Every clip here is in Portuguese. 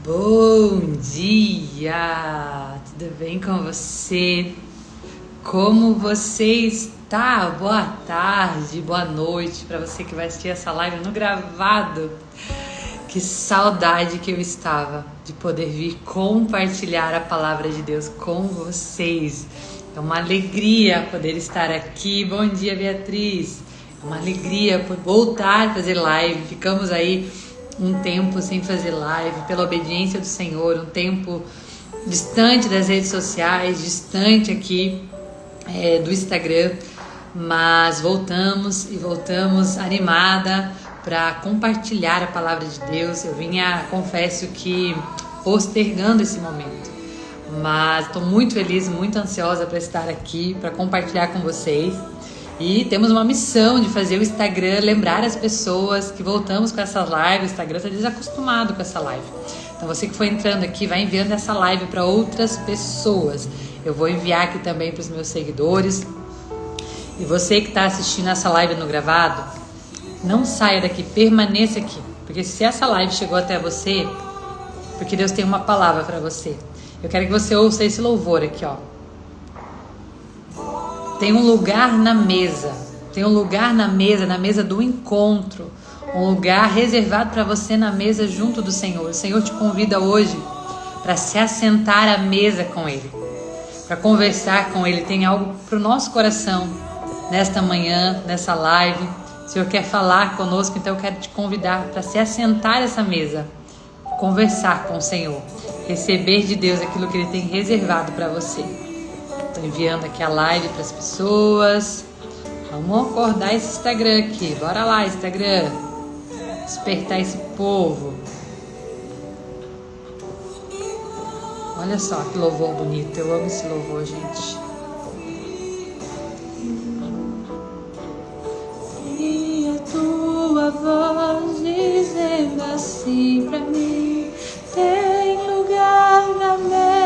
Bom dia! Tudo bem com você? Como você está? Boa tarde, boa noite para você que vai assistir essa live no gravado. Que saudade que eu estava de poder vir compartilhar a palavra de Deus com vocês. É uma alegria poder estar aqui. Bom dia, Beatriz. É uma alegria por voltar a fazer live. Ficamos aí um tempo sem fazer live, pela obediência do Senhor, um tempo distante das redes sociais, distante aqui do Instagram, mas voltamos e voltamos animada para compartilhar a palavra de Deus. Eu vinha, confesso que postergando esse momento, mas estou muito feliz, muito ansiosa para estar aqui, para compartilhar com vocês. E temos uma missão de fazer o Instagram lembrar as pessoas que voltamos com essa live. O Instagram está desacostumado com essa live. Então você que foi entrando aqui, vai enviando essa live para outras pessoas. Eu vou enviar aqui também para os meus seguidores. E você que está assistindo essa live no gravado, não saia daqui, permaneça aqui. Porque se essa live chegou até você, porque Deus tem uma palavra para você. Eu quero que você ouça esse louvor aqui, ó. Tem um lugar na mesa, na mesa do encontro, um lugar reservado para você na mesa junto do Senhor. O Senhor te convida hoje para se assentar à mesa com Ele, para conversar com Ele. Tem algo para o nosso coração nesta manhã, nessa live. O Senhor quer falar conosco, então eu quero te convidar para se assentar a essa mesa, conversar com o Senhor, receber de Deus aquilo que Ele tem reservado para você. Estou enviando aqui a live para as pessoas. Vamos acordar esse Instagram aqui. Bora lá, Instagram. Despertar esse povo. Olha só que louvor bonito. Eu amo esse louvor, gente. E a tua voz dizendo assim pra mim: tem lugar na mesa.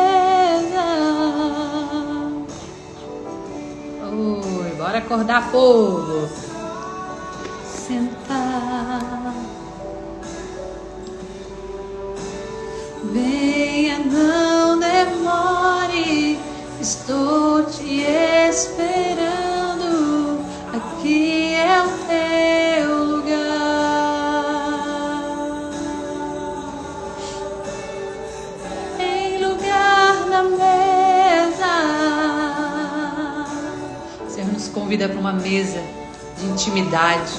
Bora acordar, povo. Sentar. Venha, não demore. Estou te esperando. Aqui é o teu lugar. Em lugar na mesa. Nos convida para uma mesa de intimidade,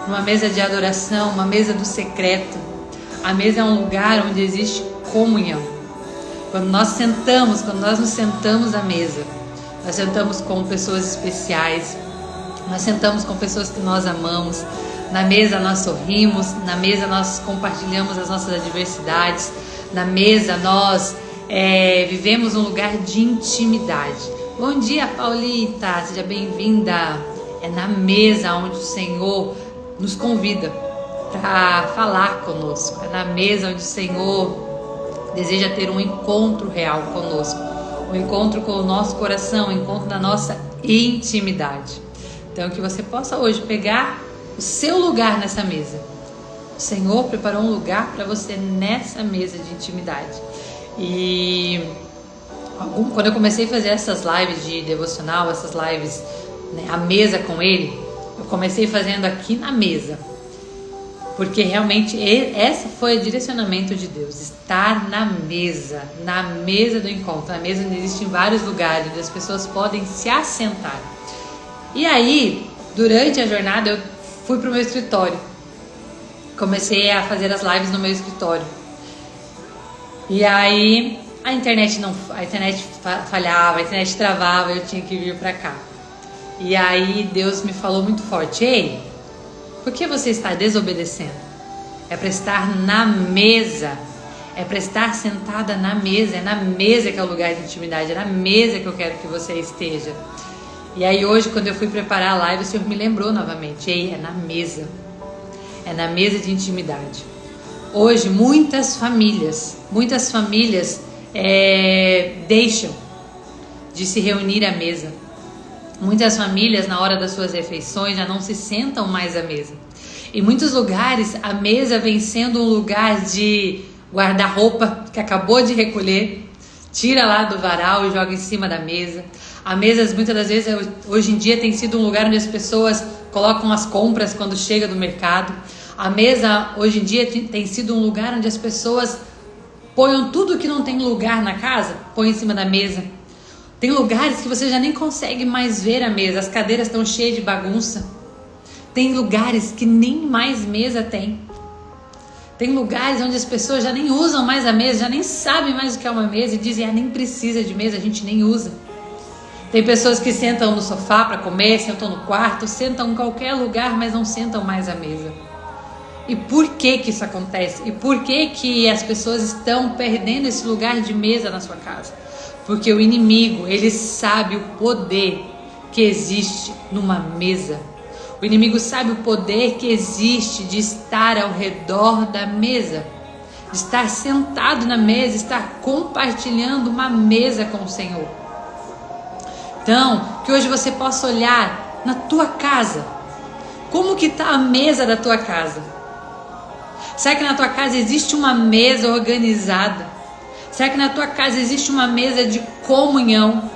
uma mesa de adoração, uma mesa do secreto. A mesa é um lugar onde existe comunhão. Quando nós nos sentamos à mesa, nós sentamos com pessoas especiais, nós sentamos com pessoas que nós amamos. Na mesa nós sorrimos, na mesa nós compartilhamos as nossas adversidades, na mesa nós vivemos um lugar de intimidade. Bom dia, Paulita, seja bem-vinda. É na mesa onde o Senhor nos convida para falar conosco. É na mesa onde o Senhor deseja ter um encontro real conosco, um encontro com o nosso coração, um encontro da nossa intimidade. Então que você possa hoje pegar o seu lugar nessa mesa. O Senhor preparou um lugar para você nessa mesa de intimidade. E quando eu comecei a fazer essas lives de devocional, essas lives, né, à mesa com Ele, eu comecei fazendo aqui na mesa, porque realmente esse foi o direcionamento de Deus, estar na mesa do encontro, na mesa onde existem vários lugares, onde as pessoas podem se assentar. E aí, durante a jornada, eu fui para o meu escritório, comecei a fazer as lives no meu escritório, e aí a internet falhava, a internet travava, eu tinha que vir para cá. E aí Deus me falou muito forte: ei, por que você está desobedecendo? É para estar na mesa, é para estar sentada na mesa, é na mesa que é o lugar de intimidade, é na mesa que eu quero que você esteja. E aí hoje, quando eu fui preparar a live, o Senhor me lembrou novamente: ei, é na mesa de intimidade. Hoje muitas famílias deixam de se reunir à mesa. Muitas famílias, na hora das suas refeições, já não se sentam mais à mesa. Em muitos lugares, a mesa vem sendo um lugar de guarda-roupa que acabou de recolher, tira lá do varal e joga em cima da mesa. A mesa, muitas das vezes, hoje em dia tem sido um lugar onde as pessoas colocam as compras quando chega do mercado. A mesa, hoje em dia, tem sido um lugar onde as pessoas ponham tudo que não tem lugar na casa, põe em cima da mesa. Tem lugares que você já nem consegue mais ver a mesa, as cadeiras estão cheias de bagunça. Tem lugares que nem mais mesa tem. Tem lugares onde as pessoas já nem usam mais a mesa, já nem sabem mais o que é uma mesa e dizem, nem precisa de mesa, a gente nem usa. Tem pessoas que sentam no sofá para comer, sentam no quarto, sentam em qualquer lugar, mas não sentam mais à mesa. E por que que isso acontece? E por que que as pessoas estão perdendo esse lugar de mesa na sua casa? Porque o inimigo, ele sabe o poder que existe numa mesa. O inimigo sabe o poder que existe de estar ao redor da mesa, de estar sentado na mesa, estar compartilhando uma mesa com o Senhor. Então, que hoje você possa olhar na tua casa. Como que está a mesa da tua casa? Será que na tua casa existe uma mesa organizada? Será que na tua casa existe uma mesa de comunhão?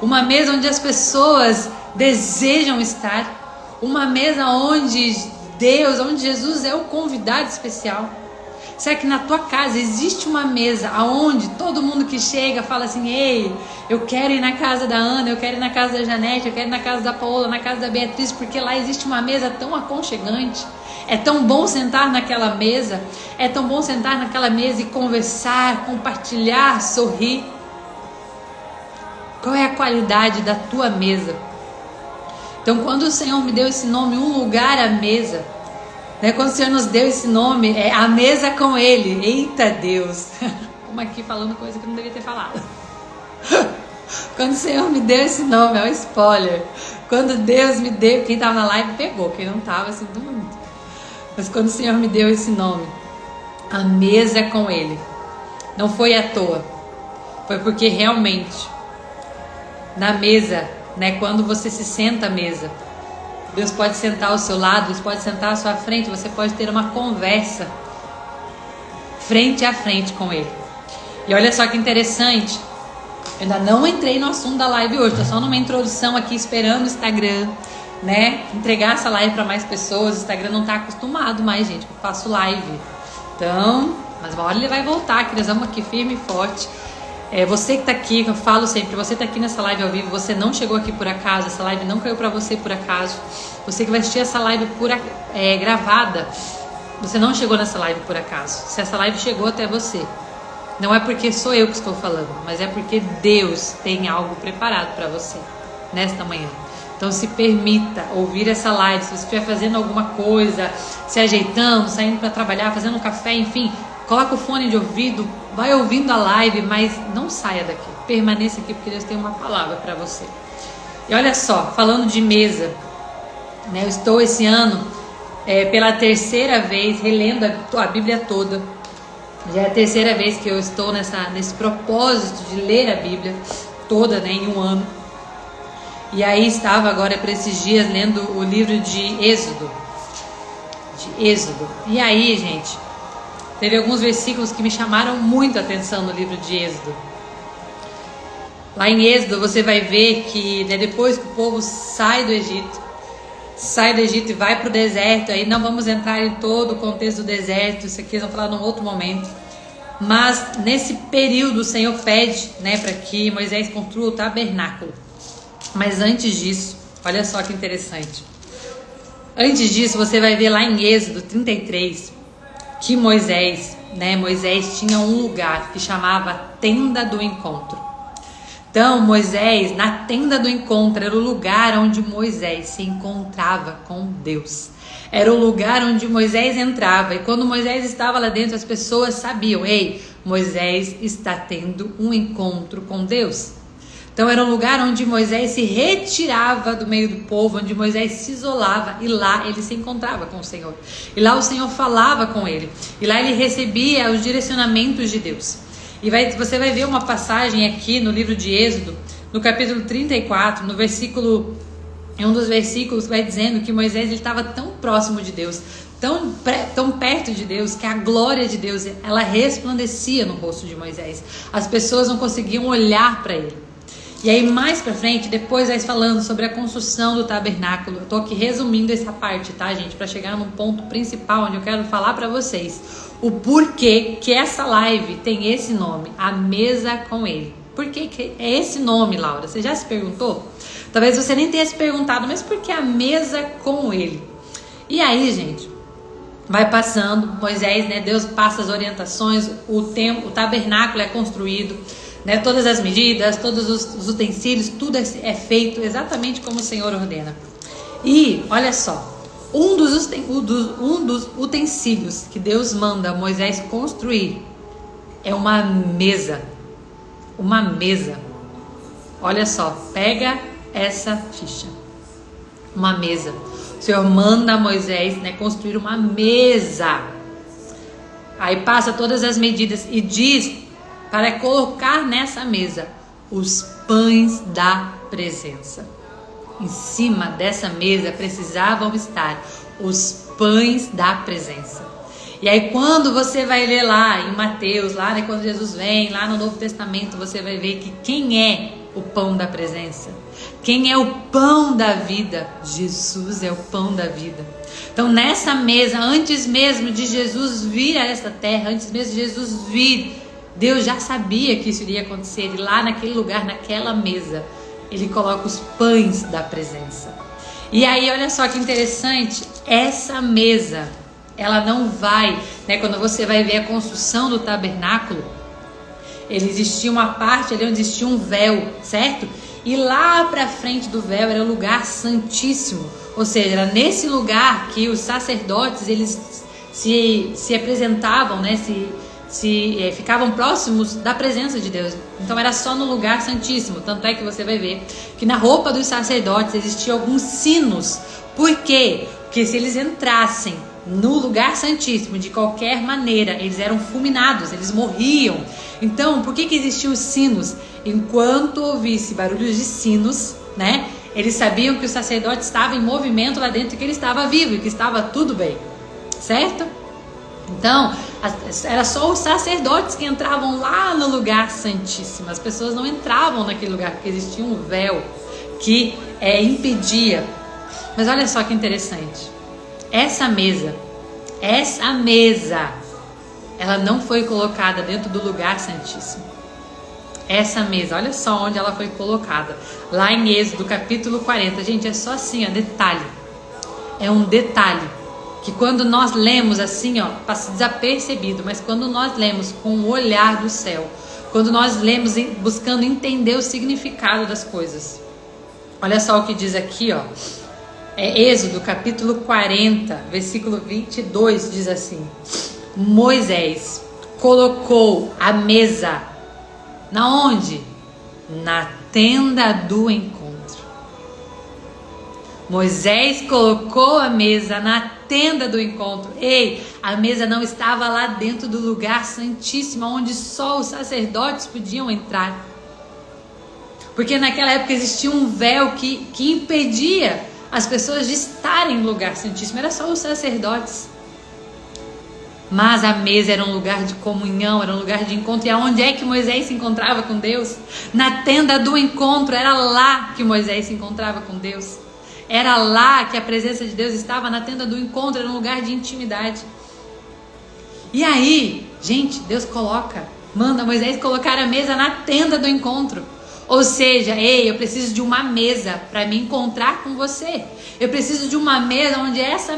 Uma mesa onde as pessoas desejam estar? Uma mesa onde Deus, onde Jesus é o convidado especial? Será que na tua casa existe uma mesa onde todo mundo que chega fala assim, ei, eu quero ir na casa da Ana, eu quero ir na casa da Janete, eu quero ir na casa da Paola, na casa da Beatriz, porque lá existe uma mesa tão aconchegante. É tão bom sentar naquela mesa, é tão bom sentar naquela mesa e conversar, compartilhar, sorrir. Qual é a qualidade da tua mesa? Então, quando o Senhor me deu esse nome, um lugar à mesa, né? Quando o Senhor nos deu esse nome, é a mesa com Ele. Eita Deus! Como aqui falando coisa que eu não devia ter falado. Quando o Senhor me deu esse nome, é um spoiler. Quando Deus me deu, quem estava na live pegou, quem não estava, sinto muito. Mas quando o Senhor me deu esse nome, a mesa com Ele, não foi à toa. Foi porque realmente, na mesa, né, quando você se senta à mesa, Deus pode sentar ao seu lado, Deus pode sentar à sua frente, você pode ter uma conversa frente a frente com Ele. E olha só que interessante, eu ainda não entrei no assunto da live hoje, estou só numa introdução aqui esperando o Instagram, né, entregar essa live para mais pessoas. O Instagram não está acostumado mais, gente, eu faço live. Então, mas uma hora ele vai voltar, que nós vamos aqui firme e forte. Você que está aqui, eu falo sempre, você está aqui nessa live ao vivo, você não chegou aqui por acaso, essa live não caiu para você por acaso. Você que vai assistir essa live gravada, você não chegou nessa live por acaso. Se essa live chegou até você, não é porque sou eu que estou falando, mas é porque Deus tem algo preparado para você nesta manhã. Então se permita ouvir essa live, se você estiver fazendo alguma coisa, se ajeitando, saindo para trabalhar, fazendo um café, enfim, coloca o fone de ouvido, vai ouvindo a live, mas não saia daqui, permaneça aqui porque Deus tem uma palavra para você. E olha só, falando de mesa, né, eu estou esse ano pela terceira vez relendo a Bíblia toda. Já é a terceira vez que eu estou nesse propósito de ler a Bíblia toda, né, em um ano. E aí estava agora para esses dias lendo o livro de Êxodo. E aí, gente, teve alguns versículos que me chamaram muito a atenção no livro de Êxodo. Lá em Êxodo você vai ver que, né, depois que o povo sai do Egito e vai para o deserto, aí não vamos entrar em todo o contexto do deserto, isso aqui vamos falar num outro momento. Mas nesse período o Senhor pede, né, para que Moisés construa o tabernáculo. Mas antes disso, olha só que interessante. Antes disso, você vai ver lá em Êxodo 33 que Moisés tinha um lugar que chamava Tenda do Encontro. Então, Moisés, na Tenda do Encontro, era o lugar onde Moisés se encontrava com Deus. Era o lugar onde Moisés entrava. E quando Moisés estava lá dentro, as pessoas sabiam, ei, Moisés está tendo um encontro com Deus. Então era um lugar onde Moisés se retirava do meio do povo, onde Moisés se isolava, e lá ele se encontrava com o Senhor. E lá o Senhor falava com ele. E lá ele recebia os direcionamentos de Deus. E você vai ver uma passagem aqui no livro de Êxodo, no capítulo 34, em um dos versículos vai dizendo que Moisés estava tão próximo de Deus, tão perto de Deus, que a glória de Deus, ela resplandecia no rosto de Moisés. As pessoas não conseguiam olhar para ele. E aí mais pra frente, depois vai falando sobre a construção do tabernáculo. Eu tô aqui resumindo essa parte, tá, gente? Pra chegar num ponto principal, onde eu quero falar pra vocês o porquê que essa live tem esse nome, A Mesa com Ele. Por que é esse nome, Laura? Você já se perguntou? Talvez você nem tenha se perguntado, mas por que A Mesa com Ele? E aí, gente, vai passando, Moisés, né? Deus passa as orientações, o tabernáculo é construído, né, todas as medidas, todos os utensílios, tudo é feito exatamente como o Senhor ordena. E olha só, um dos utensílios que Deus manda Moisés construir é uma mesa. Uma mesa. Olha só, pega essa ficha. Uma mesa. O Senhor manda Moisés, né, construir uma mesa. Aí passa todas as medidas e diz para colocar nessa mesa os pães da presença. Em cima dessa mesa precisavam estar os pães da presença. E aí quando você vai ler lá em Mateus, lá, né, quando Jesus vem, lá no Novo Testamento, você vai ver que quem é o pão da presença? Quem é o pão da vida? Jesus é o pão da vida. Então nessa mesa, antes mesmo de Jesus vir a esta terra, antes mesmo de Jesus vir, Deus já sabia que isso iria acontecer. E lá naquele lugar, naquela mesa, Ele coloca os pães da presença. E aí, olha só que interessante, essa mesa, ela não vai, né, quando você vai ver a construção do tabernáculo, ele existia uma parte ali onde existia um véu, certo? E lá pra frente do véu era o lugar santíssimo. Ou seja, era nesse lugar que os sacerdotes, eles se apresentavam, né, ficavam próximos da presença de Deus. Então era só no lugar santíssimo. Tanto é que você vai ver que na roupa dos sacerdotes existiam alguns sinos. Por quê? Porque se eles entrassem no lugar santíssimo de qualquer maneira, eles eram fulminados, eles morriam. Então por que existiam os sinos? Enquanto ouvisse barulhos de sinos, né, eles sabiam que o sacerdote estava em movimento lá dentro e que ele estava vivo e que estava tudo bem, certo? Então, era só os sacerdotes que entravam lá no lugar santíssimo. As pessoas não entravam naquele lugar, porque existia um véu que impedia. Mas olha só que interessante. Essa mesa, ela não foi colocada dentro do lugar santíssimo. Essa mesa, olha só onde ela foi colocada. Lá em Êxodo, capítulo 40. Gente, é só assim, ó, detalhe. É um detalhe. Que quando nós lemos assim, ó, passa desapercebido, mas quando nós lemos com o olhar do céu, quando nós lemos buscando entender o significado das coisas. Olha só o que diz aqui, ó. Êxodo, capítulo 40, versículo 22, diz assim: Moisés colocou a mesa, na onde? Na tenda do encontro. Moisés colocou a mesa na tenda do encontro. Ei, a mesa não estava lá dentro do lugar santíssimo, onde só os sacerdotes podiam entrar. Porque naquela época existia um véu que impedia as pessoas de estarem no lugar santíssimo. Era só os sacerdotes. Mas a mesa era um lugar de comunhão, era um lugar de encontro. E aonde é que Moisés se encontrava com Deus? Na tenda do encontro. Era lá que Moisés se encontrava com Deus. Era lá que a presença de Deus estava, na tenda do encontro. Era um lugar de intimidade. E aí, gente, Deus manda Moisés colocar a mesa na tenda do encontro. Ou seja, ei, eu preciso de uma mesa para me encontrar com você. Eu preciso de uma mesa onde nessa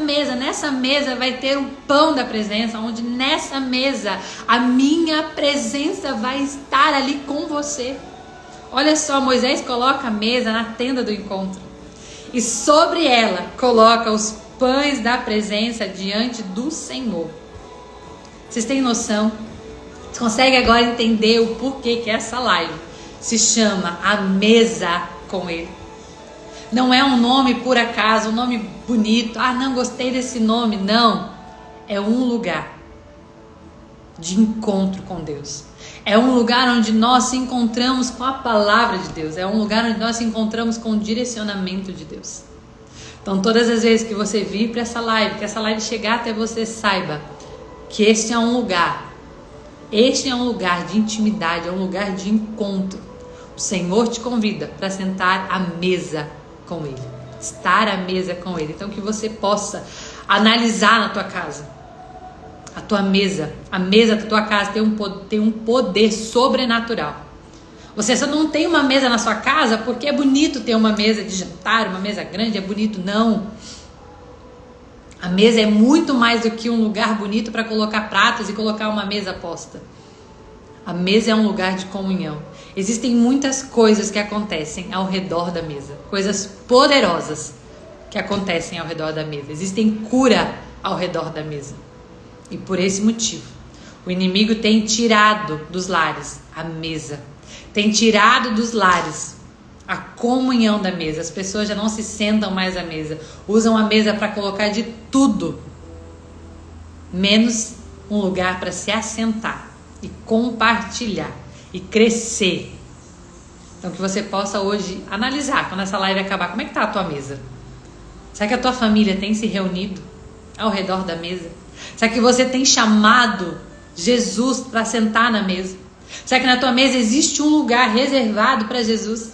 mesa vai ter o pão da presença, onde nessa mesa a minha presença vai estar ali com você. Olha só, Moisés coloca a mesa na tenda do encontro. E sobre ela coloca os pães da presença diante do Senhor. Vocês têm noção? Você consegue agora entender o porquê que essa live se chama A Mesa com Ele? Não é um nome por acaso, um nome bonito. Ah, não gostei desse nome. Não. É um lugar de encontro com Deus. É um lugar onde nós se encontramos com a palavra de Deus. É um lugar onde nós se encontramos com o direcionamento de Deus. Então todas as vezes que você vir para essa live, que essa live chegar até você, saiba que este é um lugar de intimidade, é um lugar de encontro. O Senhor te convida para sentar à mesa com Ele, estar à mesa com Ele. Então que você possa analisar na tua casa, a tua mesa, a mesa da tua casa tem um poder sobrenatural. Você só não tem uma mesa na sua casa porque é bonito ter uma mesa de jantar, uma mesa grande, é bonito, não. A mesa é muito mais do que um lugar bonito para colocar pratos e colocar uma mesa posta. A mesa é um lugar de comunhão. Existem muitas coisas que acontecem ao redor da mesa, coisas poderosas que acontecem ao redor da mesa. Existem cura ao redor da mesa. E por esse motivo, o inimigo tem tirado dos lares a mesa. Tem tirado dos lares a comunhão da mesa. As pessoas já não se sentam mais à mesa. Usam a mesa para colocar de tudo, menos um lugar para se assentar e compartilhar e crescer. Então que você possa hoje analisar, quando essa live acabar, como é que está a tua mesa? Será que a tua família tem se reunido ao redor da mesa? Será que você tem chamado Jesus para sentar na mesa? Será que na tua mesa existe um lugar reservado para Jesus?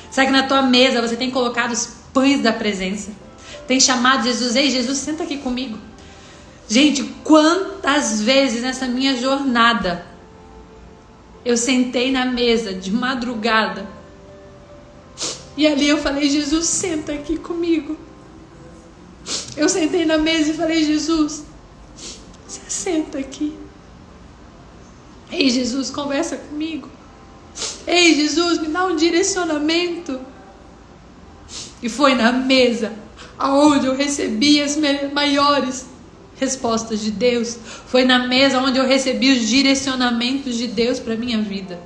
Será que na tua mesa você tem colocado os pães da presença? Tem chamado Jesus, ei Jesus, senta aqui comigo. Gente, quantas vezes nessa minha jornada eu sentei na mesa de madrugada e ali eu falei, Jesus, senta aqui comigo. Eu sentei na mesa e falei, Jesus, você senta aqui. Ei, Jesus, conversa comigo. Ei, Jesus, me dá um direcionamento. E foi na mesa aonde eu recebi as maiores respostas de Deus. Foi na mesa onde eu recebi os direcionamentos de Deus para minha vida.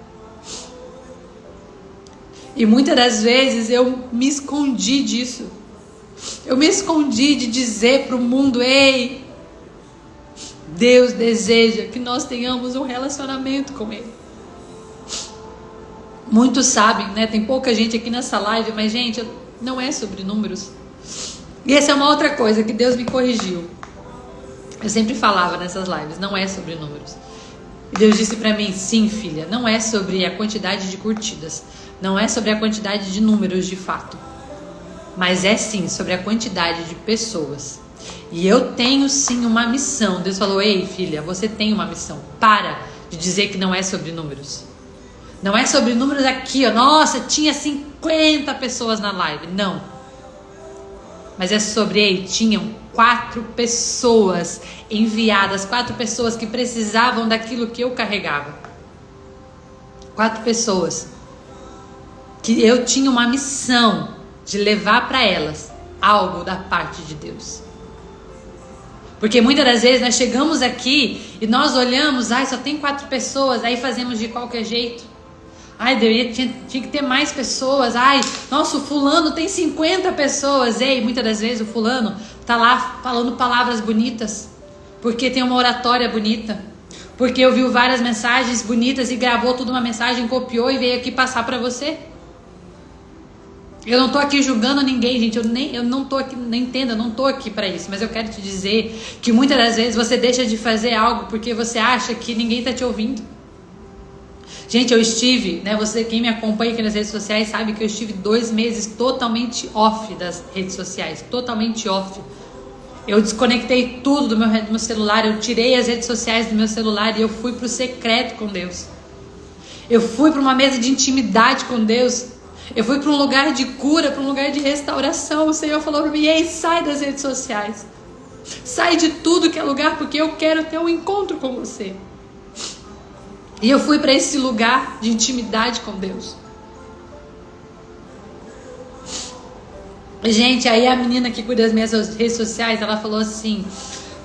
E muitas das vezes eu me escondi disso. Eu me escondi de dizer para o mundo, ei, Deus deseja que nós tenhamos um relacionamento com Ele. Muitos sabem, né? Tem pouca gente aqui nessa live, mas gente, não é sobre números. E essa é uma outra coisa que Deus me corrigiu. Eu sempre falava nessas lives, não é sobre números. E Deus disse pra mim, sim filha, não é sobre a quantidade de curtidas, não é sobre a quantidade de números de fato, mas é sim sobre a quantidade de pessoas. E eu tenho sim uma missão. Deus falou, ei filha, você tem uma missão. Para de dizer que não é sobre números. Não é sobre números aqui, ó. Nossa, tinha 50 pessoas na live. Não. Mas é sobre, ei, tinham 4 pessoas enviadas, 4 pessoas que precisavam daquilo que eu carregava. 4 pessoas que eu tinha uma missão de levar para elas algo da parte de Deus. Porque muitas das vezes nós chegamos aqui e nós olhamos, ai, só tem 4 pessoas, aí fazemos de qualquer jeito. Ai, tinha que ter mais pessoas. Ai, nossa, o fulano tem 50 pessoas. Ei, muitas das vezes o fulano tá lá falando palavras bonitas, porque tem uma oratória bonita, porque ouviu várias mensagens bonitas e gravou tudo uma mensagem, copiou e veio aqui passar para você. Eu não tô aqui julgando ninguém, gente. Eu não tô aqui, não entenda, eu não tô aqui para isso. Mas eu quero te dizer que muitas das vezes você deixa de fazer algo porque você acha que ninguém tá te ouvindo. Gente, eu estive, né? Você, quem me acompanha aqui nas redes sociais sabe que eu estive 2 meses totalmente off das redes sociais, totalmente off. Eu desconectei tudo do meu celular, eu tirei as redes sociais do meu celular e eu fui pro secreto com Deus. Eu fui para uma mesa de intimidade com Deus. Eu fui para um lugar de cura, para um lugar de restauração. O Senhor falou para mim, ei, sai das redes sociais. Sai de tudo que é lugar, porque eu quero ter um encontro com você. E eu fui para esse lugar de intimidade com Deus. Gente, aí a menina que cuida das minhas redes sociais, ela falou assim,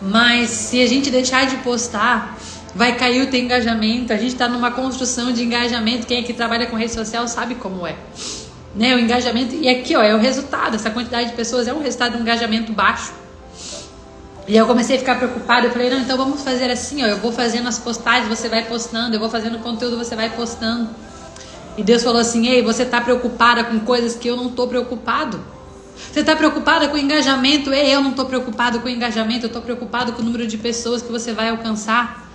mas se a gente deixar de postar, vai cair o teu engajamento. A gente está numa construção de engajamento. Quem aqui trabalha com rede social sabe como é, né? O engajamento, e aqui ó, é o resultado. Essa quantidade de pessoas é um resultado de um engajamento baixo. E eu comecei a ficar preocupada. Eu falei, não, então vamos fazer assim, ó, eu vou fazendo as postagens, você vai postando, eu vou fazendo conteúdo, você vai postando. E Deus falou assim, ei, você tá preocupada com coisas que eu não tô preocupado. Você está preocupada com o engajamento? Ei, eu não estou preocupado com o engajamento, eu estou preocupado com o número de pessoas que você vai alcançar.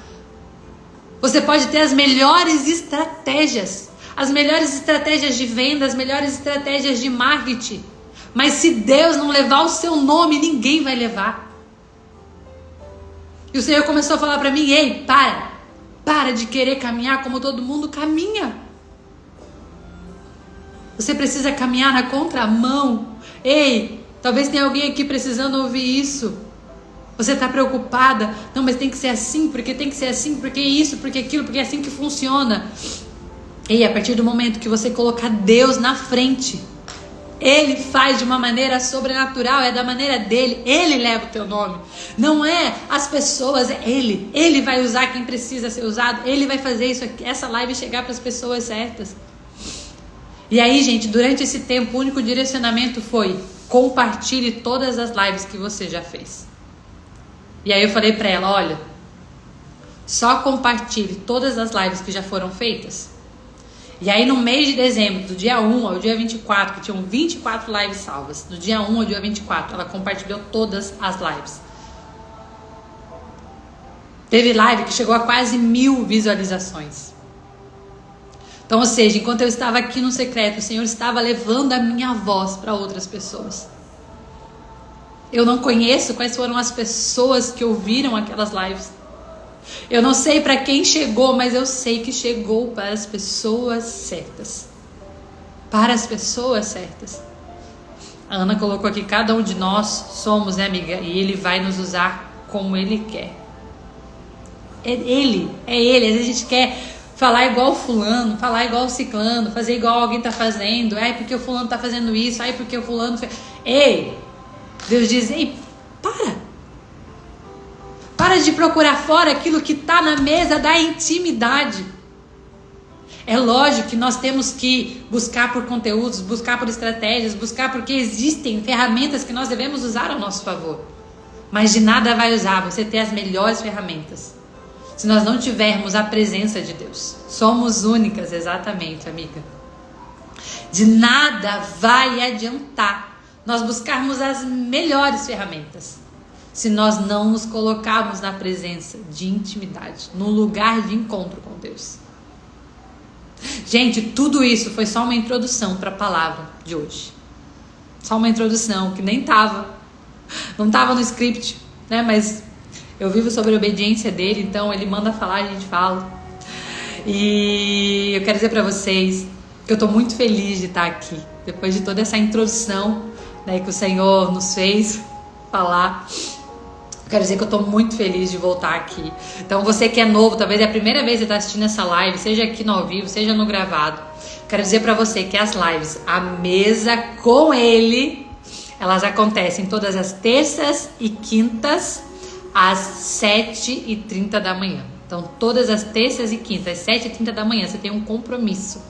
Você pode ter as melhores estratégias de venda, as melhores estratégias de marketing, mas se Deus não levar o seu nome, ninguém vai levar. E o Senhor começou a falar para mim: ei, para de querer caminhar como todo mundo caminha. Você precisa caminhar na contramão. Ei, talvez tenha alguém aqui precisando ouvir isso. Você está preocupada? Não, mas tem que ser assim, porque tem que ser assim, porque isso, porque aquilo, porque é assim que funciona. E a partir do momento que você colocar Deus na frente, Ele faz de uma maneira sobrenatural, é da maneira dele, Ele leva o teu nome. Não é as pessoas, é Ele. Ele vai usar quem precisa ser usado, Ele vai fazer isso aqui, essa live chegar para as pessoas certas. E aí, gente, durante esse tempo, o único direcionamento foi: compartilhe todas as lives que você já fez. E aí eu falei pra ela: olha, só compartilhe todas as lives que já foram feitas. E aí no mês de dezembro, do dia 1 ao dia 24, que tinham 24 lives salvas, do dia 1 ao dia 24, ela compartilhou todas as lives. Teve live que chegou a quase 1000 visualizações. Então, ou seja, enquanto eu estava aqui no secreto, o Senhor estava levando a minha voz para outras pessoas. Eu não conheço quais foram as pessoas que ouviram aquelas lives. Eu não sei para quem chegou, mas eu sei que chegou para as pessoas certas. Para as pessoas certas. A Ana colocou aqui: cada um de nós somos, né, amiga? E Ele vai nos usar como Ele quer. É Ele. Às vezes a gente quer falar igual o fulano, falar igual o ciclano, fazer igual alguém tá fazendo. Ai, porque o fulano tá fazendo isso. Ai, porque o fulano fez... Ei! Deus diz: ei, para de procurar fora aquilo que está na mesa da intimidade. É lógico que nós temos que buscar por conteúdos, buscar por estratégias, buscar porque existem ferramentas que nós devemos usar ao nosso favor. Mas de nada vai usar você ter as melhores ferramentas se nós não tivermos a presença de Deus. Somos únicas, exatamente, amiga. De nada vai adiantar nós buscarmos as melhores ferramentas se nós não nos colocarmos na presença de intimidade, no lugar de encontro com Deus. Gente, tudo isso foi só uma introdução para a palavra de hoje. Só uma introdução que nem não estava no script, né? Mas eu vivo sobre a obediência dele, então ele manda falar, a gente fala. E eu quero dizer para vocês que eu estou muito feliz de estar aqui, depois de toda essa introdução, né, que o Senhor nos fez falar. Eu quero dizer que eu estou muito feliz de voltar aqui. Então você que é novo, talvez é a primeira vez que está assistindo essa live, seja aqui no ao vivo, seja no gravado, quero dizer para você que as lives, a mesa com Ele, elas acontecem todas as terças e quintas às 7h30 da manhã. Então todas as terças e quintas às 7h30 da manhã você tem um compromisso.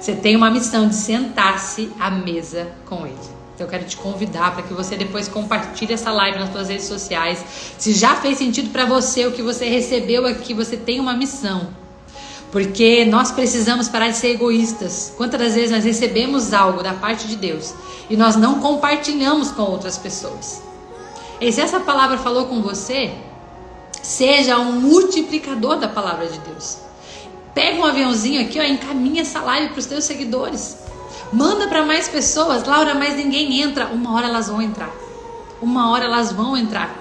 Você tem uma missão de sentar-se à mesa com Ele. Então eu quero te convidar para que você depois compartilhe essa live nas suas redes sociais. Se já fez sentido para você o que você recebeu aqui, você tem uma missão. Porque nós precisamos parar de ser egoístas. Quantas das vezes nós recebemos algo da parte de Deus e nós não compartilhamos com outras pessoas? E se essa palavra falou com você, seja um multiplicador da palavra de Deus. Pega um aviãozinho aqui, ó, encaminha essa live para os teus seguidores. Manda para mais pessoas. Laura, mas ninguém entra. Uma hora elas vão entrar. Uma hora elas vão entrar.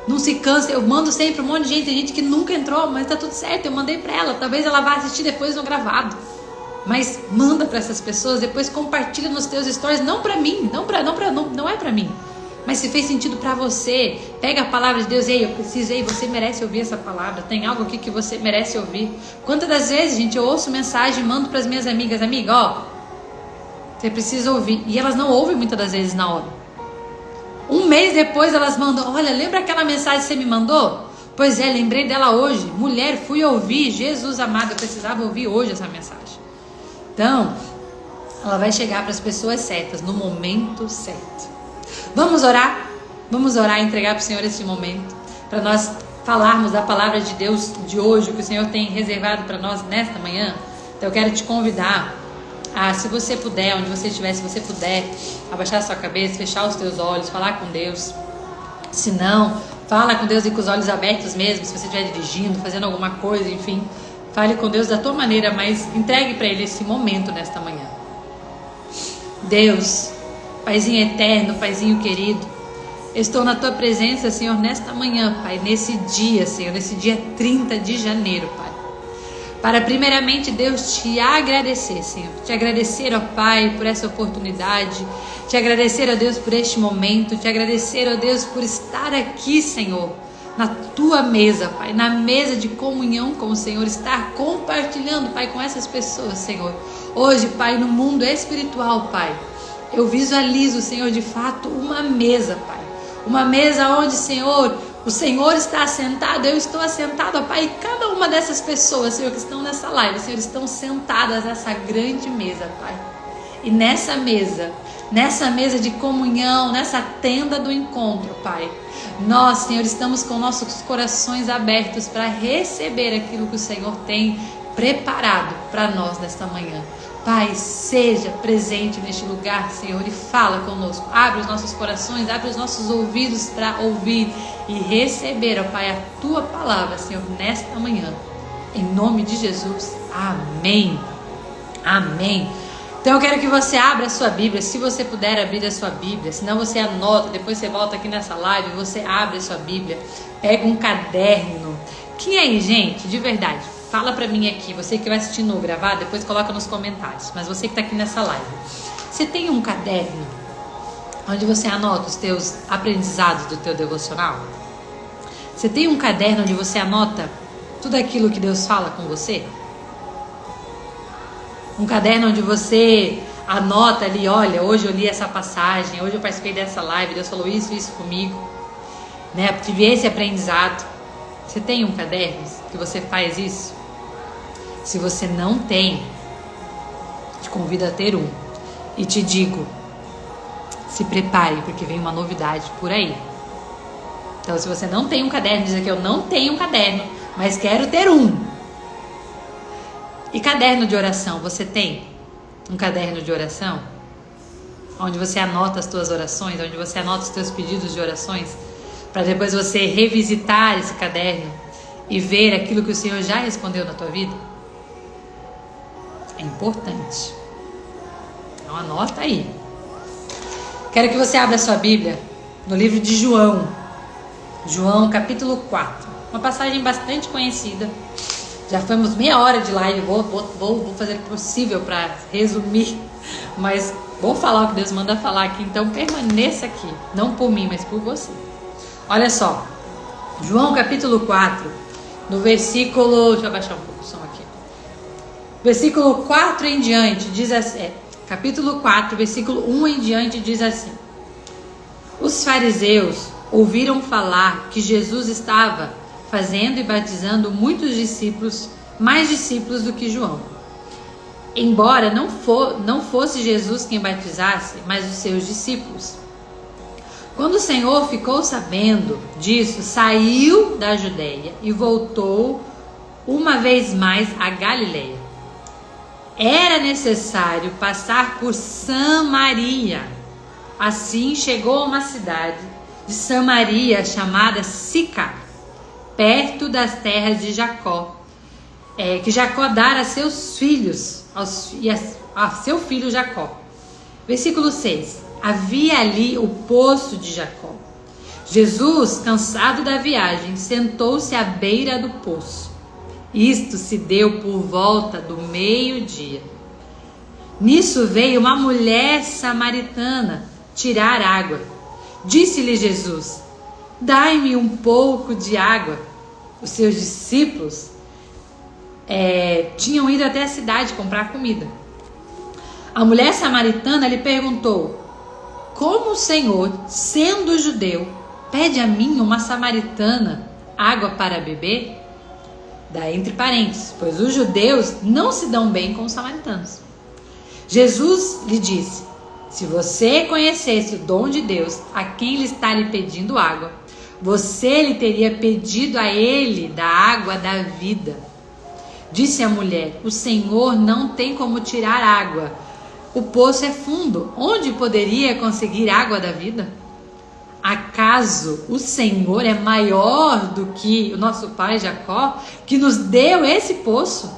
Não se canse. Eu mando sempre um monte de gente. Tem gente que nunca entrou, mas tá tudo certo. Eu mandei para ela. Talvez ela vá assistir depois no gravado. Mas manda para essas pessoas. Depois compartilha nos teus stories. Não para mim. Não é para mim. Mas se fez sentido para você, pega a palavra de Deus. Ei, eu preciso. Ei, você merece ouvir essa palavra. Tem algo aqui que você merece ouvir. Quantas das vezes, gente, eu ouço mensagem e mando para as minhas amigas. Amiga, ó, você precisa ouvir. E elas não ouvem muitas das vezes na hora. Um mês depois elas mandam: olha, lembra aquela mensagem que você me mandou? Pois é, lembrei dela hoje. Mulher, fui ouvir. Jesus amado, eu precisava ouvir hoje essa mensagem. Então, ela vai chegar para as pessoas certas, no momento certo. Vamos orar? Vamos orar e entregar para o Senhor esse momento, para nós falarmos da palavra de Deus de hoje, o que o Senhor tem reservado para nós nesta manhã. Então eu quero te convidar Se você puder, onde você estiver, se você puder abaixar a sua cabeça, fechar os teus olhos, falar com Deus. Se não, fala com Deus e com os olhos abertos mesmo, se você estiver dirigindo, fazendo alguma coisa, enfim. Fale com Deus da tua maneira, mas entregue para Ele esse momento nesta manhã. Deus, Paizinho eterno, Paizinho querido, eu estou na tua presença, Senhor, nesta manhã, Pai, nesse dia, Senhor, nesse dia 30 de janeiro, Pai. Para primeiramente, Deus, te agradecer, Senhor. Te agradecer, ó Pai, por essa oportunidade. Te agradecer, ó Deus, por este momento. Te agradecer, ó Deus, por estar aqui, Senhor, na tua mesa, Pai. Na mesa de comunhão com o Senhor. Estar compartilhando, Pai, com essas pessoas, Senhor. Hoje, Pai, no mundo espiritual, Pai, eu visualizo, Senhor, de fato, uma mesa, Pai. Uma mesa onde, Senhor, o Senhor está assentado, eu estou assentada, Pai, e cada uma dessas pessoas, Senhor, que estão nessa live, Senhor, estão sentadas nessa grande mesa, Pai. E nessa mesa de comunhão, nessa tenda do encontro, Pai, nós, Senhor, estamos com nossos corações abertos para receber aquilo que o Senhor tem preparado para nós nesta manhã. Pai, seja presente neste lugar, Senhor, e fala conosco. Abre os nossos corações, abre os nossos ouvidos para ouvir e receber, ó Pai, a Tua palavra, Senhor, nesta manhã. Em nome de Jesus. Amém. Amém. Então eu quero que você abra a sua Bíblia, se você puder abrir a sua Bíblia, senão você anota, depois você volta aqui nessa live, você abre a sua Bíblia, pega um caderno. Quem aí, gente, de verdade, fala pra mim aqui, você que vai assistindo ou gravar, depois coloca nos comentários, mas você que tá aqui nessa live, você tem um caderno onde você anota os teus aprendizados do teu devocional? Você tem um caderno onde você anota tudo aquilo que Deus fala com você? Um caderno onde você anota ali, olha, hoje eu li essa passagem, hoje eu participei dessa live, Deus falou isso comigo, né? Tive esse aprendizado. Você tem um caderno que você faz isso? Se você não tem, te convido a ter um. E te digo, se prepare, porque vem uma novidade por aí. Então, se você não tem um caderno, diz aqui, eu não tenho um caderno, mas quero ter um. E caderno de oração, você tem um caderno de oração? Onde você anota as tuas orações, onde você anota os teus pedidos de orações, para depois você revisitar esse caderno e ver aquilo que o Senhor já respondeu na tua vida? É importante. Então anota aí. Quero que você abra a sua Bíblia no livro de João. João capítulo 4. Uma passagem bastante conhecida. Já fomos meia hora de live. Vou fazer o possível para resumir. Mas vou falar o que Deus manda falar aqui. Então permaneça aqui. Não por mim, mas por você. Olha só. João capítulo 4. No versículo... Deixa eu abaixar um pouco o som aqui. Versículo 4 em diante diz assim, capítulo 4, versículo 1 em diante diz assim: os fariseus ouviram falar que Jesus estava fazendo e batizando muitos discípulos, mais discípulos do que João. Embora não fosse Jesus quem batizasse, mas os seus discípulos. Quando o Senhor ficou sabendo disso, saiu da Judeia e voltou uma vez mais a Galileia. Era necessário passar por Samaria. Assim chegou a uma cidade de Samaria chamada Sicar, perto das terras de Jacó, que Jacó dara a seus filhos, a seu filho Jacó. Versículo 6. Havia ali o poço de Jacó. Jesus, cansado da viagem, sentou-se à beira do poço. Isto se deu por volta do meio-dia. Nisso veio uma mulher samaritana tirar água. Disse-lhe Jesus: dai-me um pouco de água. Os seus discípulos tinham ido até a cidade comprar comida. A mulher samaritana lhe perguntou: como o Senhor, sendo judeu, pede a mim, uma samaritana, água para beber? Daí entre parênteses, pois os judeus não se dão bem com os samaritanos. Jesus lhe disse: se você conhecesse o dom de Deus, a quem lhe está lhe pedindo água, você lhe teria pedido a ele da água da vida. Disse a mulher: o Senhor não tem como tirar água. O poço é fundo. Onde poderia conseguir água da vida? Acaso o Senhor é maior do que o nosso pai Jacó, que nos deu esse poço,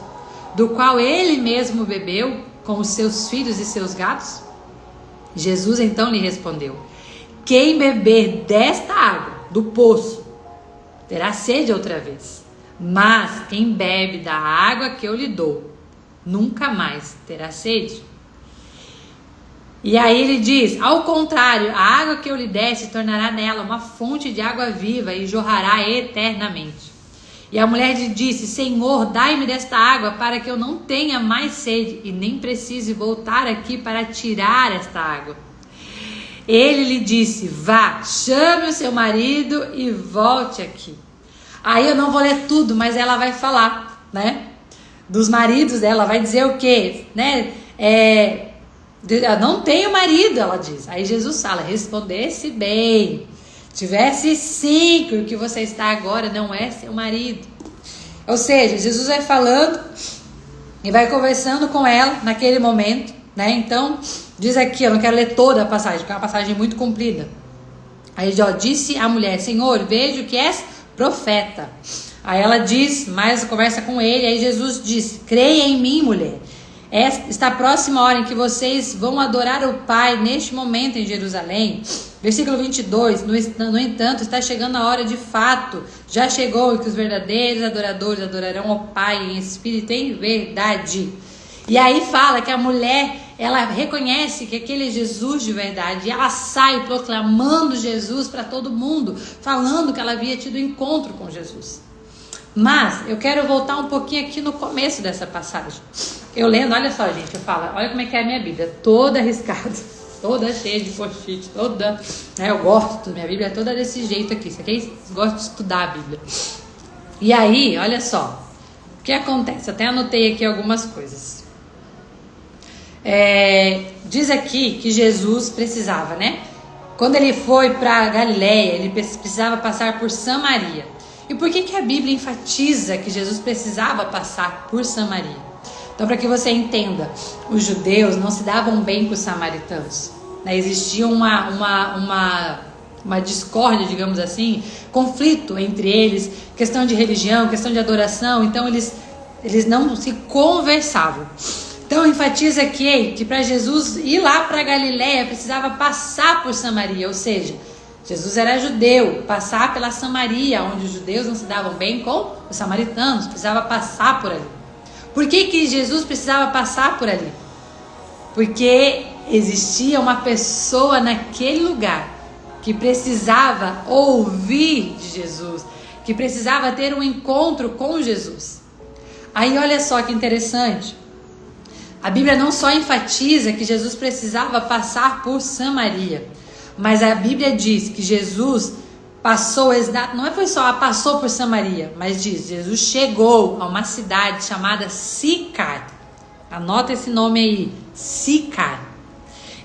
do qual ele mesmo bebeu com os seus filhos e seus gados? Jesus então lhe respondeu: quem beber desta água do poço terá sede outra vez, mas quem bebe da água que eu lhe dou nunca mais terá sede. E aí ele diz: ao contrário, a água que eu lhe der se tornará nela uma fonte de água viva e jorrará eternamente. E a mulher lhe disse: Senhor, dai-me desta água para que eu não tenha mais sede e nem precise voltar aqui para tirar esta água. Ele lhe disse: vá, chame o seu marido e volte aqui. Aí eu não vou ler tudo, mas ela vai falar, né? Dos maridos dela, vai dizer o quê? Né? Não tenho marido, ela diz. Aí Jesus fala: respondesse bem. Tivesse 5, o que você está agora não é seu marido. Ou seja, Jesus vai falando e vai conversando com ela naquele momento, né? Então, diz aqui, eu não quero ler toda a passagem, porque é uma passagem muito comprida. Aí, disse a mulher: Senhor, vejo que és profeta. Aí ela diz, mais conversa com ele, aí Jesus diz: creia em mim, mulher. Está próxima a hora em que vocês vão adorar o Pai neste momento em Jerusalém. Versículo 22, no entanto, está chegando a hora de fato, já chegou, em que os verdadeiros adoradores adorarão ao Pai em espírito e em verdade. E aí fala que a mulher, ela reconhece que aquele é Jesus de verdade, e ela sai proclamando Jesus para todo mundo, falando que ela havia tido encontro com Jesus. Mas eu quero voltar um pouquinho aqui no começo dessa passagem. Eu lendo, olha só, gente, eu falo, olha como é que é a minha Bíblia, toda arriscada, toda cheia de post-it, toda, né, eu gosto, minha Bíblia é toda desse jeito aqui, isso aqui eu gosto de estudar a Bíblia. E aí, olha só, o que acontece, até anotei aqui algumas coisas. Diz aqui que Jesus precisava, né, quando ele foi para Galileia, ele precisava passar por Samaria. E por que a Bíblia enfatiza que Jesus precisava passar por Samaria? Então, para que você entenda, os judeus não se davam bem com os samaritanos, né? Existia uma discórdia, digamos assim, conflito entre eles, questão de religião, questão de adoração, então eles não se conversavam. Então enfatiza aqui que para Jesus ir lá para Galileia precisava passar por Samaria, ou seja, Jesus era judeu, passar pela Samaria, onde os judeus não se davam bem com os samaritanos, precisava passar por ali. Por que Jesus precisava passar por ali? Porque existia uma pessoa naquele lugar que precisava ouvir de Jesus, que precisava ter um encontro com Jesus. Aí olha só que interessante, a Bíblia não só enfatiza que Jesus precisava passar por Samaria, mas a Bíblia diz que Jesus passou, não foi só passou por Samaria, mas diz, Jesus chegou a uma cidade chamada Sicar. Anota esse nome aí, Sicar.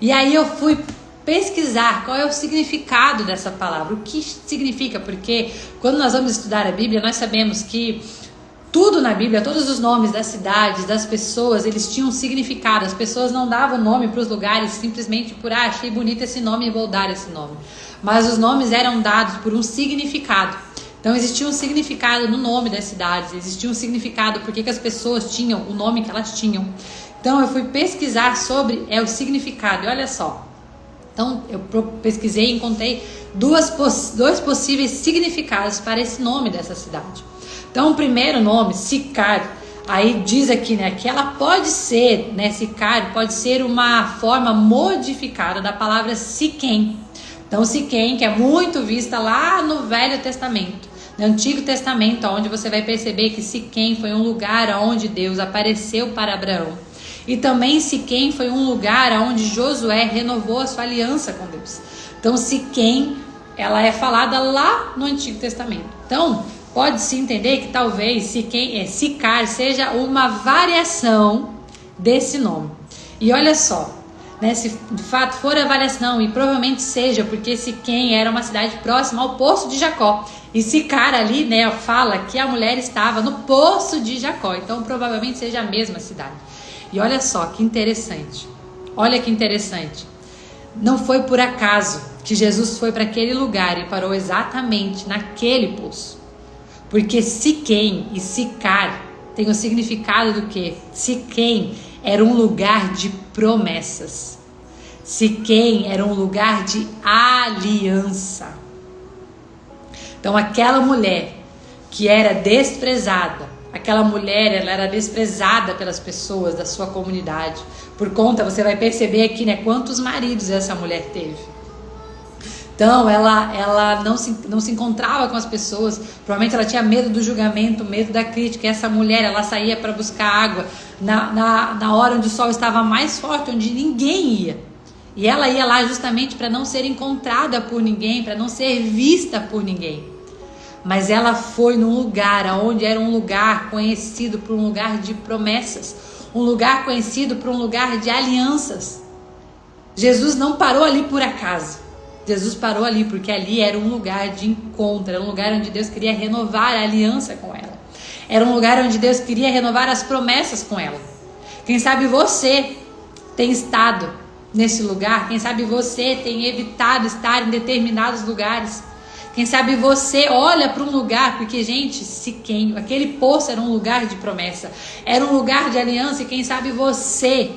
E aí eu fui pesquisar qual é o significado dessa palavra, o que significa, porque quando nós vamos estudar a Bíblia, nós sabemos que tudo na Bíblia, todos os nomes das cidades, das pessoas, eles tinham um significado. As pessoas não davam nome para os lugares simplesmente por achei bonito esse nome e vou dar esse nome. Mas os nomes eram dados por um significado. Então existia um significado no nome das cidades, existia um significado porque que as pessoas tinham o nome que elas tinham. Então eu fui pesquisar sobre o significado e olha só. Então eu pesquisei e encontrei dois possíveis significados para esse nome dessa cidade. Então o primeiro nome, Sicar, aí diz aqui, né, que ela pode ser, né, Sicar pode ser uma forma modificada da palavra Siquém. Então Siquém, que é muito vista lá no Velho Testamento, no Antigo Testamento, onde você vai perceber que Siquém foi um lugar onde Deus apareceu para Abraão. E também Siquém foi um lugar onde Josué renovou a sua aliança com Deus. Então Siquém, ela é falada lá no Antigo Testamento. Então pode-se entender que talvez Sicar seja uma variação desse nome. E olha só, né, se de fato for a avaliação, e provavelmente seja, porque Siquém era uma cidade próxima ao poço de Jacó. E Sicar ali, né, fala que a mulher estava no poço de Jacó. Então provavelmente seja a mesma cidade. E olha só que interessante. Olha que interessante. Não foi por acaso que Jesus foi para aquele lugar e parou exatamente naquele poço. Porque Siquém e Sicar tem o significado do que? Siquém era um lugar de promessas. Siquém era um lugar de aliança. Então aquela mulher que era desprezada, aquela mulher, ela era desprezada pelas pessoas da sua comunidade. Por conta, você vai perceber aqui, né, quantos maridos essa mulher teve. Então ela não se encontrava com as pessoas, provavelmente ela tinha medo do julgamento, medo da crítica. E essa mulher, ela saía para buscar água na hora onde o sol estava mais forte, onde ninguém ia. E ela ia lá justamente para não ser encontrada por ninguém, para não ser vista por ninguém. Mas ela foi num lugar onde era um lugar conhecido por um lugar de promessas, um lugar conhecido por um lugar de alianças. Jesus não parou ali por acaso. Jesus parou ali porque ali era um lugar de encontro, era um lugar onde Deus queria renovar a aliança com ela. Era um lugar onde Deus queria renovar as promessas com ela. Quem sabe você tem estado nesse lugar, quem sabe você tem evitado estar em determinados lugares. Quem sabe você olha para um lugar, porque, gente, Siquém, aquele poço era um lugar de promessa, era um lugar de aliança, e quem sabe você,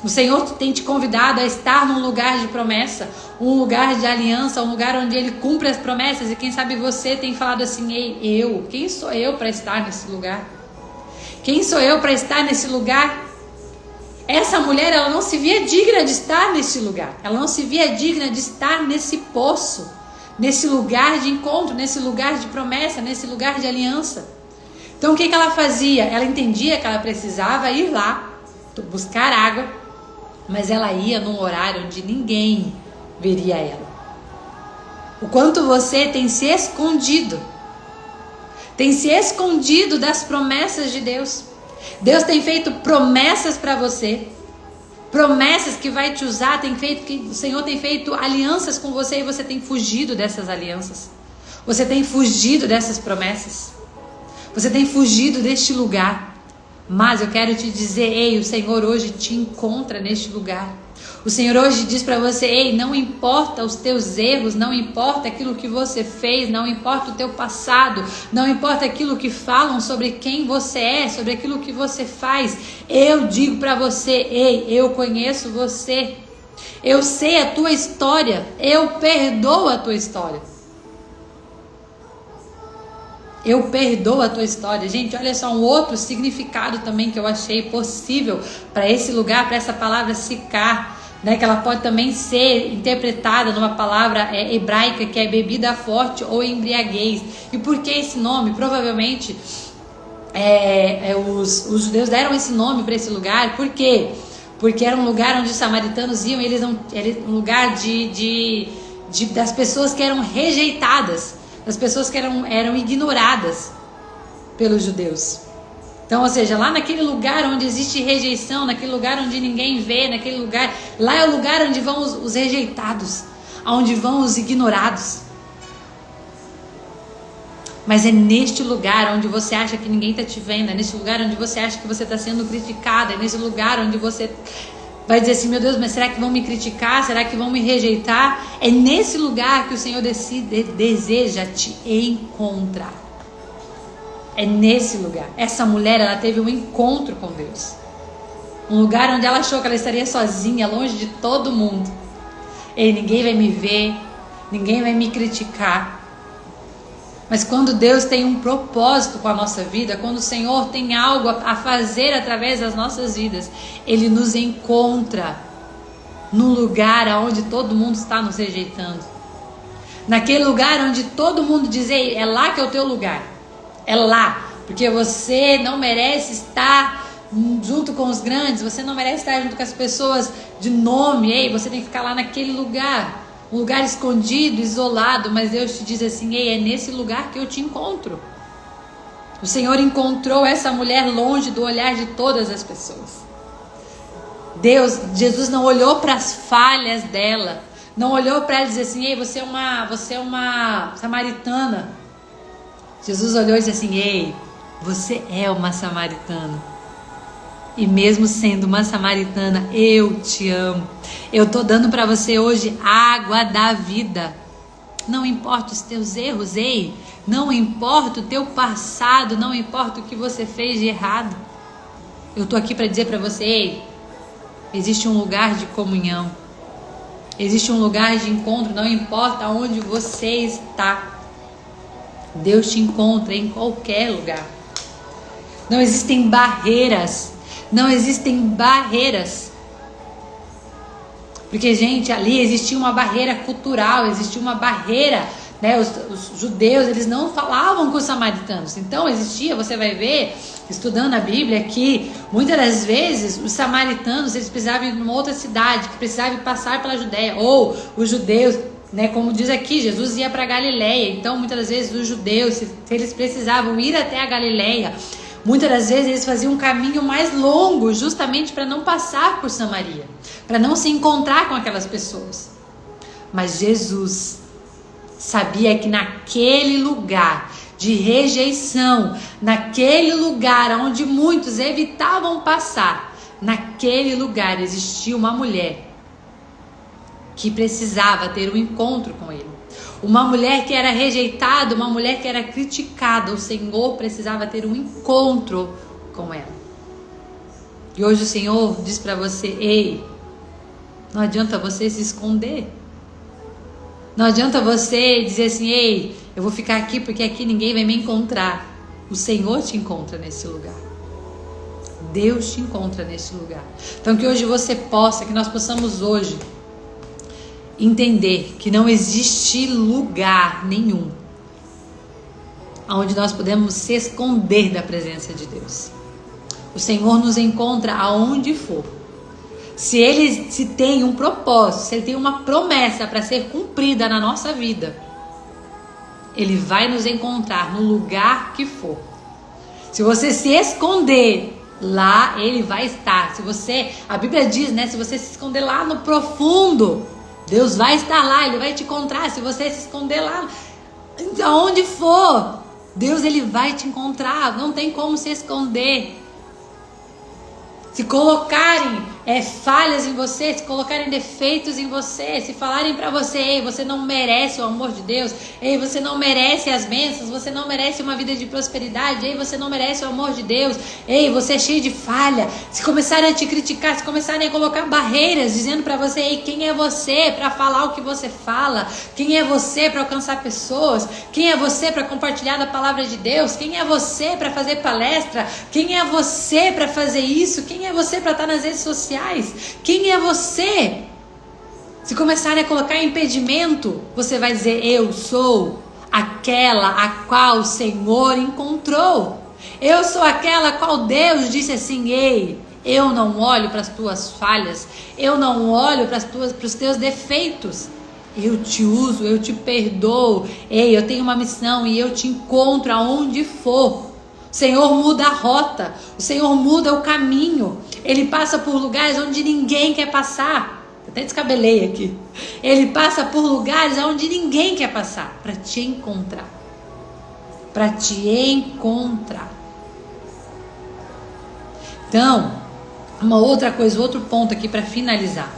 o Senhor tem te convidado a estar num lugar de promessa, um lugar de aliança, um lugar onde Ele cumpre as promessas, e quem sabe você tem falado assim: ei, quem sou eu para estar nesse lugar? Quem sou eu para estar nesse lugar? Essa mulher, ela não se via digna de estar nesse lugar, ela não se via digna de estar nesse poço, nesse lugar de encontro, nesse lugar de promessa, nesse lugar de aliança. Então o que ela fazia? Ela entendia que ela precisava ir lá, buscar água, mas ela ia num horário onde ninguém veria ela. O quanto você tem se escondido das promessas de Deus. Deus tem feito promessas para você, promessas que vai te usar, que o Senhor tem feito alianças com você e você tem fugido dessas alianças. Você tem fugido dessas promessas. Você tem fugido deste lugar. Mas eu quero te dizer, ei, o Senhor hoje te encontra neste lugar. O Senhor hoje diz para você: ei, não importa os teus erros, não importa aquilo que você fez, não importa o teu passado, não importa aquilo que falam sobre quem você é, sobre aquilo que você faz. Eu digo para você: ei, eu conheço você, eu sei a tua história, eu perdoo a tua história. Eu perdoo a tua história. Gente, olha só, um outro significado também que eu achei possível para esse lugar, para essa palavra Sicar, né, que ela pode também ser interpretada numa palavra hebraica que é bebida forte ou embriaguez. E por que esse nome? Provavelmente os judeus deram esse nome para esse lugar. Por quê? Porque era um lugar onde os samaritanos iam, um lugar das pessoas que eram rejeitadas, das pessoas que eram ignoradas pelos judeus. Então, ou seja, lá naquele lugar onde existe rejeição, naquele lugar onde ninguém vê, naquele lugar, lá é o lugar onde vão os rejeitados, onde vão os ignorados. Mas é neste lugar onde você acha que ninguém está te vendo, é neste lugar onde você acha que você está sendo criticado, é nesse lugar onde você vai dizer assim: meu Deus, mas será que vão me criticar? Será que vão me rejeitar? É nesse lugar que o Senhor deseja te encontrar. É nesse lugar. Essa mulher, ela teve um encontro com Deus. Um lugar onde ela achou que ela estaria sozinha, longe de todo mundo. E ninguém vai me ver, ninguém vai me criticar. Mas quando Deus tem um propósito com a nossa vida, quando o Senhor tem algo a fazer através das nossas vidas, Ele nos encontra num lugar onde todo mundo está nos rejeitando. Naquele lugar onde todo mundo diz: ei, é lá que é o teu lugar. É lá, porque você não merece estar junto com os grandes, você não merece estar junto com as pessoas de nome. Ei, você tem que ficar lá naquele lugar. Um lugar escondido, isolado, mas Deus te diz assim: ei, é nesse lugar que eu te encontro. O Senhor encontrou essa mulher longe do olhar de todas as pessoas. Jesus não olhou para as falhas dela, não olhou para ela e disse assim: ei, você é uma samaritana. Jesus olhou e disse assim: ei, você é uma samaritana. E mesmo sendo uma samaritana, eu te amo. Eu tô dando para você hoje água da vida. Não importa os teus erros, ei. Não importa o teu passado, não importa o que você fez de errado. Eu tô aqui para dizer para você: ei, existe um lugar de comunhão. Existe um lugar de encontro, não importa onde você está. Deus te encontra em qualquer lugar. Não existem barreiras. Não existem barreiras. Porque, gente, ali existia uma barreira cultural, existia uma barreira, né? Os judeus, eles não falavam com os samaritanos. Então existia, você vai ver, estudando a Bíblia, que muitas das vezes os samaritanos, eles precisavam ir numa outra cidade, que precisavam passar pela Judéia. Ou os judeus, né, como diz aqui, Jesus ia para Galileia. Então muitas das vezes os judeus, se eles precisavam ir até a Galileia, muitas das vezes eles faziam um caminho mais longo, justamente para não passar por Samaria, para não se encontrar com aquelas pessoas. Mas Jesus sabia que naquele lugar de rejeição, naquele lugar onde muitos evitavam passar, naquele lugar existia uma mulher que precisava ter um encontro com ele. Uma mulher que era rejeitada, uma mulher que era criticada. O Senhor precisava ter um encontro com ela. E hoje o Senhor diz para você: ei, não adianta você se esconder. Não adianta você dizer assim: ei, eu vou ficar aqui porque aqui ninguém vai me encontrar. O Senhor te encontra nesse lugar. Deus te encontra nesse lugar. Então que hoje você possa, que nós possamos hoje entender que não existe lugar nenhum onde nós podemos se esconder da presença de Deus. O Senhor nos encontra aonde for. Se Ele tem um propósito, se Ele tem uma promessa para ser cumprida na nossa vida, Ele vai nos encontrar no lugar que for. Se você se esconder, lá Ele vai estar. A Bíblia diz, né? Se você se esconder lá no profundo, Deus vai estar lá, Ele vai te encontrar. Se você se esconder lá, aonde for, Deus, Ele vai te encontrar. Não tem como se esconder. Se colocarem falhas em você, se colocarem defeitos em você, se falarem pra você: ei, você não merece o amor de Deus, ei, você não merece as bênçãos, você não merece uma vida de prosperidade, ei, você não merece o amor de Deus, ei, você é cheio de falha. Se começarem a te criticar, se começarem a colocar barreiras, dizendo pra você: ei, quem é você pra falar o que você fala? Quem é você pra alcançar pessoas? Quem é você pra compartilhar da palavra de Deus? Quem é você pra fazer palestra? Quem é você pra fazer isso? Quem é você pra estar nas redes sociais? Quem é você? Se começarem a colocar impedimento, você vai dizer: eu sou aquela a qual o Senhor encontrou. Eu sou aquela a qual Deus disse assim: ei, eu não olho para as tuas falhas, eu não olho para os teus defeitos. Eu te uso, eu te perdoo. Ei, eu tenho uma missão e eu te encontro aonde for. O Senhor muda a rota, o Senhor muda o caminho. Ele passa por lugares onde ninguém quer passar. Até descabelei aqui. Ele passa por lugares onde ninguém quer passar para te encontrar. Para te encontrar. Então, uma outra coisa, outro ponto aqui para finalizar.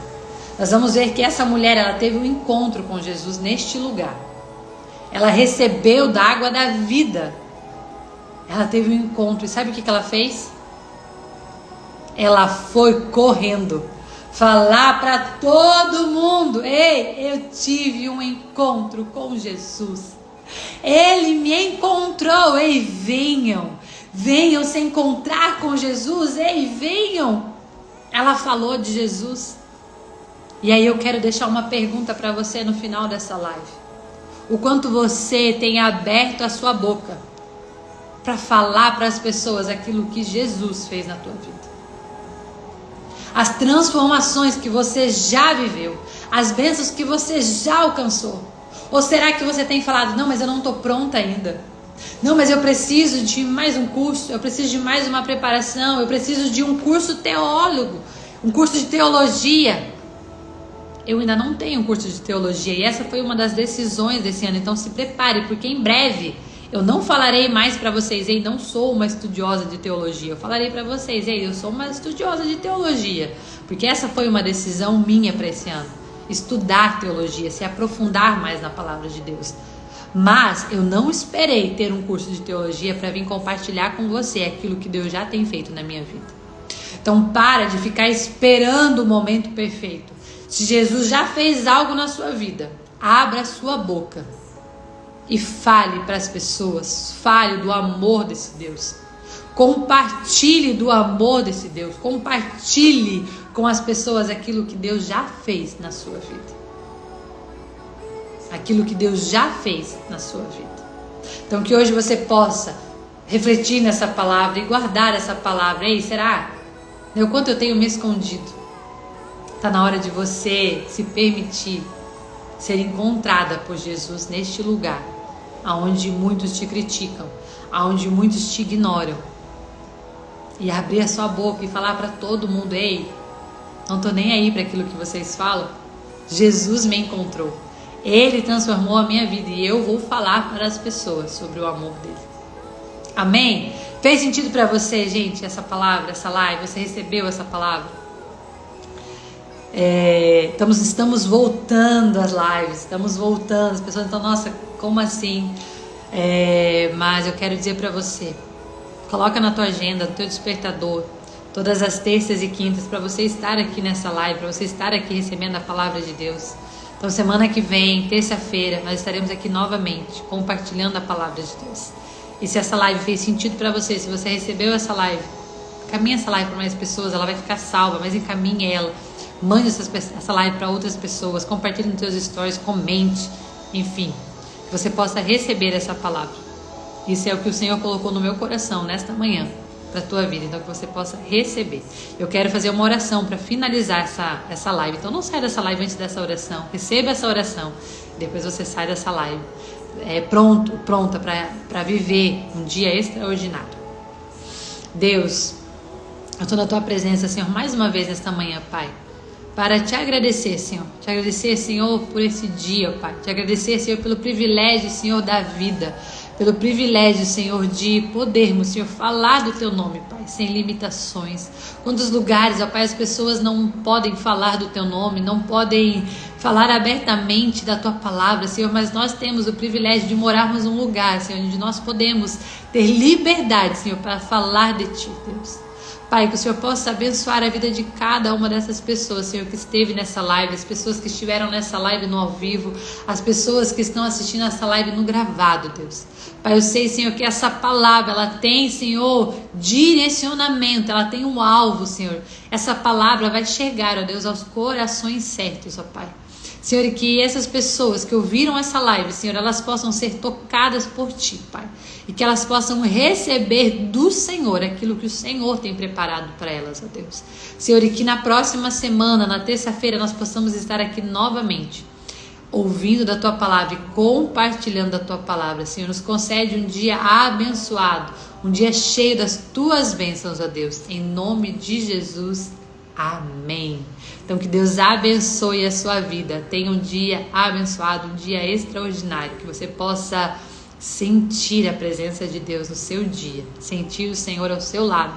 Nós vamos ver que essa mulher, ela teve um encontro com Jesus neste lugar. Ela recebeu da água da vida. Ela teve um encontro. E sabe o que ela fez? Ela foi correndo falar para todo mundo: ei, eu tive um encontro com Jesus. Ele me encontrou. Ei, venham se encontrar com Jesus. Ei, venham. Ela falou de Jesus. E aí eu quero deixar uma pergunta para você no final dessa live. O quanto você tem aberto a sua boca para falar para as pessoas aquilo que Jesus fez na tua vida? As transformações que você já viveu, as bênçãos que você já alcançou. Ou será que você tem falado: não, mas eu não estou pronta ainda. Não, mas eu preciso de mais um curso, eu preciso de mais uma preparação, eu preciso de um curso teólogo, Um curso de teologia. Eu ainda não tenho um curso de teologia e essa foi uma das decisões desse ano. Então se prepare, porque em breve eu não falarei mais para vocês, ei, não sou uma estudiosa de teologia. Eu falarei para vocês, ei, eu sou uma estudiosa de teologia. Porque essa foi uma decisão minha para esse ano. Estudar teologia, se aprofundar mais na palavra de Deus. Mas eu não esperei ter um curso de teologia para vir compartilhar com você aquilo que Deus já tem feito na minha vida. Então para de ficar esperando o momento perfeito. Se Jesus já fez algo na sua vida, abra a sua boca e fale para as pessoas, fale do amor desse Deus. Compartilhe do amor desse Deus, compartilhe com as pessoas aquilo que Deus já fez na sua vida. Aquilo que Deus já fez na sua vida. Então que hoje você possa refletir nessa palavra e guardar essa palavra. Ei, será? O quanto eu tenho me escondido? Está na hora de você se permitir ser encontrada por Jesus neste lugar, aonde muitos te criticam, aonde muitos te ignoram, e abrir a sua boca e falar para todo mundo: ei, não estou nem aí para aquilo que vocês falam. Jesus me encontrou, Ele transformou a minha vida e eu vou falar para as pessoas sobre o amor dele. Amém? Fez sentido para você, gente, essa palavra, essa live? Você recebeu essa palavra? Estamos voltando às lives, estamos voltando. As pessoas estão, nossa, como assim? Mas eu quero dizer para você, coloca na tua agenda, no teu despertador, todas as terças e quintas, para você estar aqui nessa live, para você estar aqui recebendo a palavra de Deus. Então semana que vem, terça-feira, nós estaremos aqui novamente, compartilhando a palavra de Deus. E se essa live fez sentido para você, se você recebeu essa live, encaminhe essa live para mais pessoas, ela vai ficar salva, mas encaminhe ela. Mande essa live para outras pessoas, compartilhe nos seus stories, comente, enfim, que você possa receber essa palavra. Isso é o que o Senhor colocou no meu coração nesta manhã, para a tua vida, então que você possa receber. Eu quero fazer uma oração para finalizar essa live, então não sai dessa live antes dessa oração, receba essa oração, depois você sai dessa live, pronta para viver um dia extraordinário. Deus, eu estou na tua presença, Senhor, mais uma vez nesta manhã, Pai, para te agradecer, Senhor. Te agradecer, Senhor, por esse dia, Pai. Te agradecer, Senhor, pelo privilégio, Senhor, da vida. Pelo privilégio, Senhor, de podermos, Senhor, falar do Teu nome, Pai, sem limitações. Quantos lugares, ó Pai, as pessoas não podem falar do Teu nome, não podem falar abertamente da Tua palavra, Senhor, mas nós temos o privilégio de morarmos num lugar, Senhor, onde nós podemos ter liberdade, Senhor, para falar de Ti, Deus. Pai, que o Senhor possa abençoar a vida de cada uma dessas pessoas, Senhor, que esteve nessa live, as pessoas que estiveram nessa live no ao vivo, as pessoas que estão assistindo essa live no gravado, Deus. Pai, eu sei, Senhor, que essa palavra, ela tem, Senhor, direcionamento, ela tem um alvo, Senhor. Essa palavra vai chegar, ó Deus, aos corações certos, ó Pai. Senhor, e que essas pessoas que ouviram essa live, Senhor, elas possam ser tocadas por Ti, Pai. E que elas possam receber do Senhor aquilo que o Senhor tem preparado para elas, ó Deus. Senhor, e que na próxima semana, na terça-feira, nós possamos estar aqui novamente, ouvindo da Tua palavra e compartilhando da Tua palavra. Senhor, nos concede um dia abençoado, um dia cheio das Tuas bênçãos, ó Deus. Em nome de Jesus, amém. Então que Deus abençoe a sua vida. Tenha um dia abençoado, um dia extraordinário. Que você possa sentir a presença de Deus no seu dia. Sentir o Senhor ao seu lado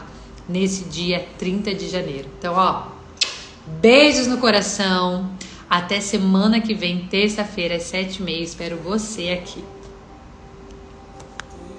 nesse dia 30 de janeiro. Então, ó, beijos no coração. Até semana que vem, terça-feira, às 7h30. Espero você aqui.